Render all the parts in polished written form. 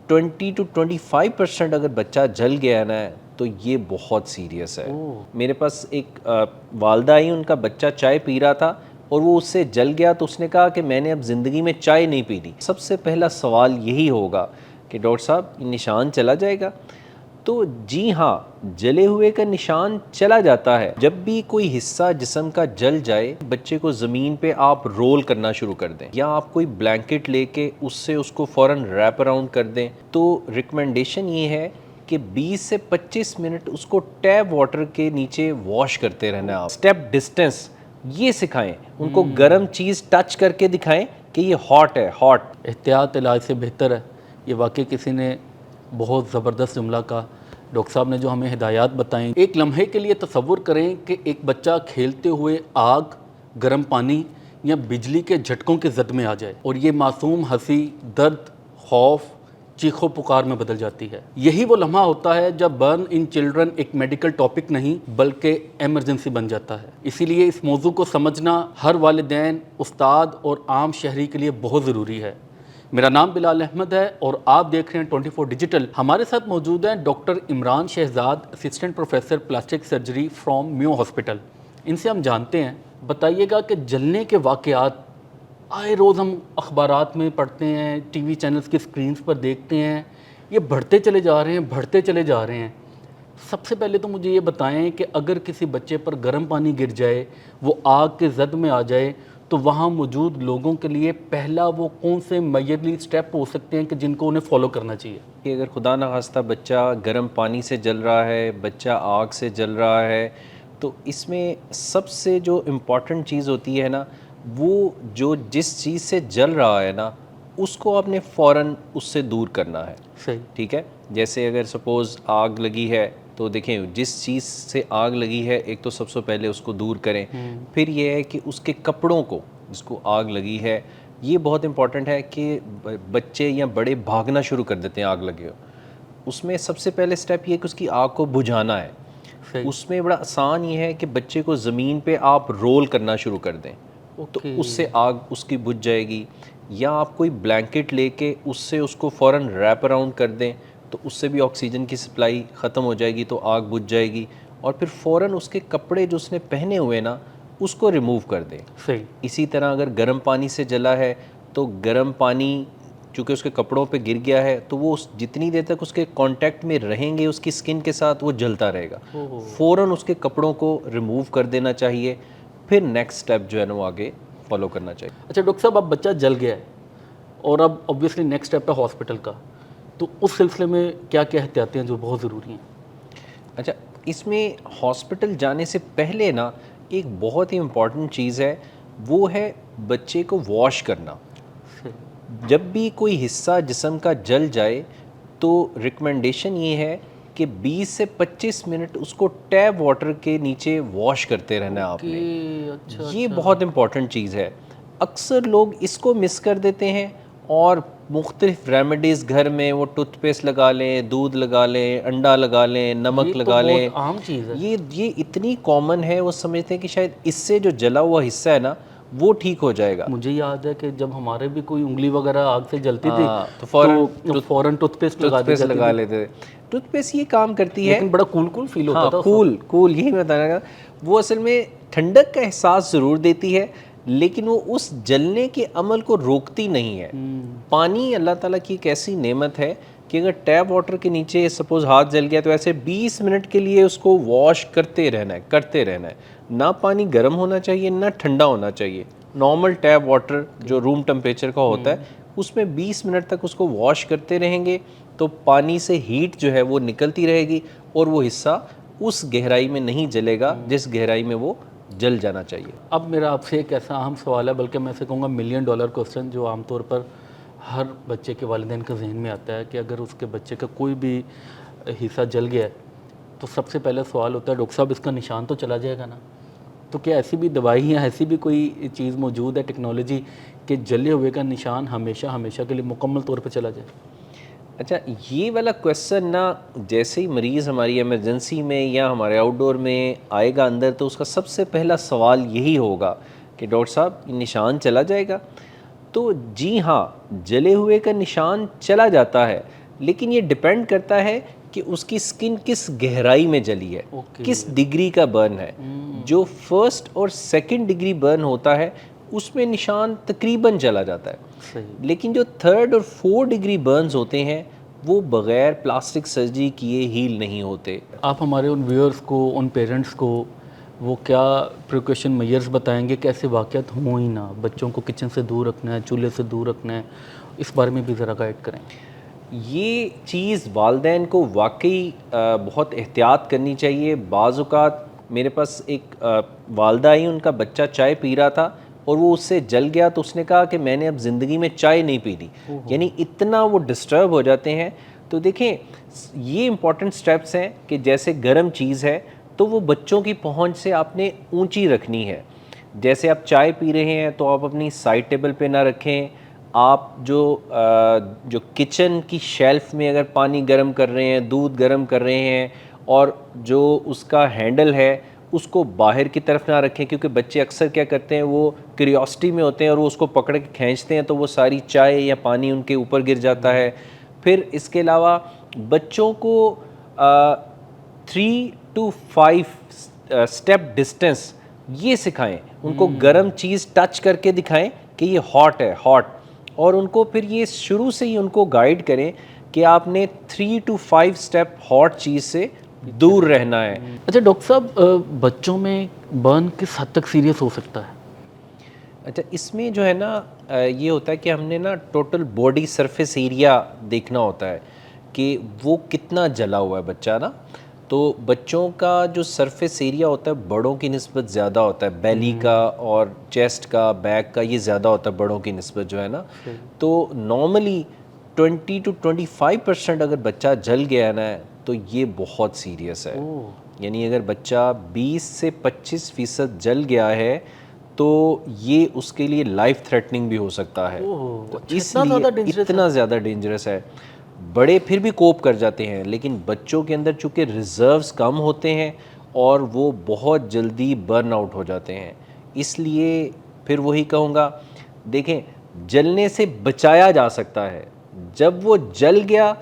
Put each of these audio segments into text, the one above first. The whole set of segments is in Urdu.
20-25% اگر بچہ جل گیا نا تو یہ بہت سیریس ہے. میرے پاس ایک والدہ آئی، ان کا بچہ چائے پی رہا تھا اور وہ اس سے جل گیا، تو اس نے کہا کہ میں نے اب زندگی میں چائے نہیں پی لی. سب سے پہلا سوال یہی ہوگا کہ ڈاکٹر صاحب یہ نشان چلا جائے گا؟ تو جی ہاں، جلے ہوئے کا نشان چلا جاتا ہے. جب بھی کوئی حصہ جسم کا جل جائے، بچے کو زمین پہ آپ رول کرنا شروع کر دیں، یا آپ کوئی بلینکٹ لے کے اس سے اس کو فوراً ریپ اراؤنڈ کر دیں. تو ریکمنڈیشن یہ ہے کہ 20 سے 25 منٹ اس کو ٹیپ واٹر کے نیچے واش کرتے رہنا ہے. آپ اسٹیپ ڈسٹینس یہ سکھائیں ان کو، گرم چیز ٹچ کر کے دکھائیں کہ یہ ہاٹ ہے. ہاٹ احتیاط علاج سے بہتر ہے. یہ واقعی کسی نے بہت زبردست جملہ کہا. ڈاکٹر صاحب نے جو ہمیں ہدایات بتائیں، ایک لمحے کے لیے تصور کریں کہ ایک بچہ کھیلتے ہوئے آگ، گرم پانی یا بجلی کے جھٹکوں کے زد میں آ جائے اور یہ معصوم ہنسی درد، خوف، چیخو پکار میں بدل جاتی ہے. یہی وہ لمحہ ہوتا ہے جب برن ان چلڈرن ایک میڈیکل ٹاپک نہیں بلکہ ایمرجنسی بن جاتا ہے. اسی لیے اس موضوع کو سمجھنا ہر والدین، استاد اور عام شہری کے لیے بہت ضروری ہے. میرا نام بلال احمد ہے اور آپ دیکھ رہے ہیں 24 ڈیجیٹل. ہمارے ساتھ موجود ہیں doctor Imran Shahzad, assistant professor plastic surgery from Mayo hospital. ان سے ہم جانتے ہیں. بتائیے گا کہ جلنے کے واقعات آئے روز ہم اخبارات میں پڑھتے ہیں، ٹی وی چینلز کی سکرینز پر دیکھتے ہیں، یہ بڑھتے چلے جا رہے ہیں، بڑھتے چلے جا رہے ہیں. سب سے پہلے تو مجھے یہ بتائیں کہ اگر کسی بچے پر گرم پانی گر جائے، وہ آگ کے زد میں آ جائے، تو وہاں موجود لوگوں کے لیے پہلا وہ کون سے میجرلی سٹیپ ہو سکتے ہیں کہ جن کو انہیں فالو کرنا چاہیے؟ کہ اگر خدا نخواستہ بچہ گرم پانی سے جل رہا ہے، بچہ آگ سے جل رہا ہے، تو اس میں سب سے جو امپورٹنٹ چیز ہوتی ہے نا، وہ جو جس چیز سے جل رہا ہے نا، اس کو آپ نے فوراً اس سے دور کرنا ہے. صحیح. ٹھیک ہے. جیسے اگر سپوز آگ لگی ہے تو دیکھیں جس چیز سے آگ لگی ہے، ایک تو سب سے پہلے اس کو دور کریں. پھر یہ ہے کہ اس کے کپڑوں کو، جس کو آگ لگی ہے، یہ بہت امپورٹنٹ ہے کہ بچے یا بڑے بھاگنا شروع کر دیتے ہیں آگ لگے ہو. اس میں سب سے پہلے سٹیپ یہ ہے کہ اس کی آگ کو بجھانا ہے. اس میں بڑا آسان یہ ہے کہ بچے کو زمین پہ آپ رول کرنا شروع کر دیں، تو اس سے آگ اس کی بجھ جائے گی. یا آپ کوئی بلینکٹ لے کے اس سے اس کو فوراً ریپ اراؤنڈ کر دیں، تو اس سے بھی آکسیجن کی سپلائی ختم ہو جائے گی، تو آگ بجھ جائے گی. اور پھر فوراً اس کے کپڑے جو اس نے پہنے ہوئے نا، اس کو ریموو کر دیں. صحیح. اسی طرح اگر گرم پانی سے جلا ہے تو گرم پانی چونکہ اس کے کپڑوں پہ گر گیا ہے، تو وہ جتنی دیر تک اس کے کانٹیکٹ میں رہیں گے اس کی سکن کے ساتھ، وہ جلتا رہے گا. فوراً اس کے کپڑوں کو ریموو کر دینا چاہیے. پھر نیکسٹ سٹیپ جو ہے نا وہ آگے فالو کرنا چاہیے. اچھا ڈاکٹر صاحب، اب بچہ جل گیا ہے اور اب اوبویسلی نیکسٹ اسٹیپ ہے ہاسپٹل کا، تو اس سلسلے میں کیا کیا احتیاطیں ہیں جو بہت ضروری ہیں؟ اچھا، اس میں ہاسپٹل جانے سے پہلے نا ایک بہت ہی امپورٹنٹ چیز ہے، وہ ہے بچے کو واش کرنا. جب بھی کوئی حصہ جسم کا جل جائے تو ریکمنڈیشن یہ ہے کہ 20 سے 25 منٹ اس کو ٹیپ واٹر کے نیچے واش کرتے رہنا ہے آپ نے. یہ بہت امپورٹنٹ چیز ہے. اکثر لوگ اس کو مس کر دیتے ہیں اور مختلف ریمیڈیز گھر میں، وہ ٹوتھ پیسٹ لگا لیں، دودھ لگا لیں، انڈا لگا لیں، نمک لگا لیں. یہ تو بہت عام چیز ہے. یہ اتنی کامن ہے، وہ سمجھتے ہیں کہ شاید اس سے جو جلا ہوا حصہ ہے نا وہ ٹھیک ہو جائے گا. مجھے یاد ہے کہ جب ہمارے بھی کوئی انگلی وغیرہ آگ سے جلتی تھی تو فوراً ٹوتھ پیسٹ لگا لیتے تھے. ٹوتھ پیسٹ یہ کام کرتی ہے، لیکن بڑا کول فیل ہوتا تھا. کول یہی میں بتانا گا. وہ اصل میں ٹھنڈک کا احساس ضرور دیتی ہے، لیکن وہ اس جلنے کے عمل کو روکتی نہیں ہے. پانی اللہ تعالیٰ کی ایک ایسی نعمت ہے کہ اگر ٹیپ واٹر کے نیچے سپوز ہاتھ جل گیا تو ایسے 20 منٹ کے لیے اس کو واش کرتے رہنا ہے. نہ پانی گرم ہونا چاہیے نہ ٹھنڈا ہونا چاہیے. نارمل ٹیپ واٹر جو روم ٹمپریچر کا ہوتا ہے اس میں 20 منٹ تک اس کو واش کرتے رہیں گے تو پانی سے ہیٹ جو ہے وہ نکلتی رہے گی اور وہ حصہ اس گہرائی میں نہیں جلے گا جس گہرائی میں وہ جل جانا چاہیے. اب میرا آپ سے ایک ایسا اہم سوال ہے، بلکہ میں سے کہوں گا $1 ملین کوسچن، جو عام طور پر ہر بچے کے والدین کے ذہن میں آتا ہے کہ اگر اس کے بچے کا کوئی بھی حصہ جل گیا ہے تو سب سے پہلے سوال ہوتا ہے ڈاکٹر صاحب اس کا نشان تو چلا جائے گا نا؟ تو کیا ایسی بھی دوائی یا ایسی بھی کوئی چیز موجود ہے، ٹیکنالوجی، کہ جلے ہوئے کا نشان ہمیشہ کے لیے مکمل طور پہ چلا جائے؟ اچھا، یہ والا کویسچن نا جیسے ہی مریض ہماری ایمرجنسی میں یا ہمارے آؤٹ ڈور میں آئے گا اندر، تو اس کا سب سے پہلا سوال یہی ہوگا کہ ڈاکٹر صاحب یہ نشان چلا جائے گا؟ تو جی ہاں، جلے ہوئے کا نشان چلا جاتا ہے، لیکن یہ ڈپینڈ کرتا ہے کہ اس کی سکن کس گہرائی میں جلی ہے, کس ڈگری کا برن ہے. جو فرسٹ اور سیکنڈ ڈگری برن ہوتا ہے اس میں نشان تقریباً چلا جاتا ہے, لیکن جو تھرڈ اور فورتھ ڈگری برنز ہوتے ہیں وہ بغیر پلاسٹک سرجری کیے ہیل نہیں ہوتے. آپ ہمارے ان ویورز کو, ان پیرنٹس کو وہ کیا پریکاشن میئرز بتائیں گے کہ ایسے واقعات ہوں ہی نہ, بچوں کو کچن سے دور رکھنا ہے, چولہے سے دور رکھنا ہے, اس بارے میں بھی ذرا گائیڈ کریں. یہ چیز والدین کو واقعی بہت احتیاط کرنی چاہیے. بعض اوقات میرے پاس ایک والدہ آئی, ان کا بچہ چائے پی رہا تھا اور وہ اس سے جل گیا, تو اس نے کہا کہ میں نے اب زندگی میں چائے نہیں پی دی. یعنی اتنا وہ ڈسٹرب ہو جاتے ہیں. تو دیکھیں یہ امپورٹنٹ سٹیپس ہیں کہ جیسے گرم چیز ہے تو وہ بچوں کی پہنچ سے آپ نے اونچی رکھنی ہے. جیسے آپ چائے پی رہے ہیں تو آپ اپنی سائڈ ٹیبل پہ نہ رکھیں. آپ جو کچن کی شیلف میں اگر پانی گرم کر رہے ہیں, دودھ گرم کر رہے ہیں, اور جو اس کا ہینڈل ہے اس کو باہر کی طرف نہ رکھیں, کیونکہ بچے اکثر کیا کرتے ہیں وہ کیوریوسٹی میں ہوتے ہیں اور وہ اس کو پکڑ کے کھینچتے ہیں تو وہ ساری چائے یا پانی ان کے اوپر گر جاتا ہے. پھر اس کے علاوہ بچوں کو 3 to 5 اسٹیپ ڈسٹینس یہ سکھائیں. ان کو گرم چیز ٹچ کر کے دکھائیں کہ یہ ہاٹ ہے, ہاٹ, اور ان کو پھر یہ شروع سے ہی ان کو گائیڈ کریں کہ آپ نے 3 to 5 اسٹیپ ہاٹ چیز سے دور رہنا ہے. اچھا ڈاکٹر صاحب, بچوں میں برن کس حد تک سیریس ہو سکتا ہے؟ اچھا اس میں جو ہے نا یہ ہوتا ہے کہ ہم نے نا ٹوٹل باڈی سرفیس ایریا دیکھنا ہوتا ہے کہ وہ کتنا جلا ہوا ہے بچہ نا. تو بچوں کا جو سرفیس ایریا ہوتا ہے بڑوں کی نسبت زیادہ ہوتا ہے, بیلی کا اور چیسٹ کا, بیک کا, یہ زیادہ ہوتا ہے بڑوں کی نسبت جو ہے نا. تو نارملی 20 to 25% اگر بچہ جل گیا نا تو یہ بہت سیریس ہے. یعنی اگر بچہ 20 سے 25% جل گیا ہے تو یہ اس کے لیے لائف تھریٹننگ بھی ہو سکتا ہے. تو اس لیے اتنا زیادہ ڈینجرس ہے. بڑے پھر بھی کوپ کر جاتے ہیں, لیکن بچوں کے اندر چونکہ ریزروز کم ہوتے ہیں اور وہ بہت جلدی برن آؤٹ ہو جاتے ہیں, اس لیے پھر وہی کہوں گا, دیکھیں جلنے سے بچایا جا سکتا ہے. جب وہ جل گیا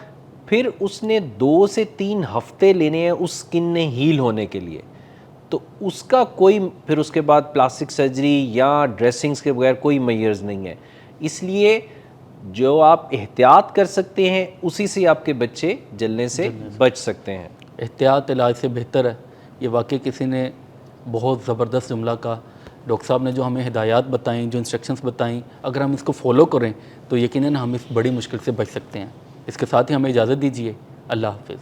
پھر اس نے 2 سے 3 ہفتے لینے ہیں اس سکن نے ہیل ہونے کے لیے. تو اس کا کوئی پھر اس کے بعد پلاسٹک سرجری یا ڈریسنگز کے بغیر کوئی میئرز نہیں ہے. اس لیے جو آپ احتیاط کر سکتے ہیں اسی سے آپ کے بچے جلنے سے بچ سکتے ہیں. احتیاط علاج سے بہتر ہے. یہ واقعی کسی نے بہت زبردست جملہ کہا. ڈاکٹر صاحب نے جو ہمیں ہدایات بتائیں, جو انسٹرکشنز بتائیں, اگر ہم اس کو فالو کریں تو یقیناً ہم اس بڑی مشکل سے بچ سکتے ہیں. اس کے ساتھ ہی ہمیں اجازت دیجیے. اللہ حافظ.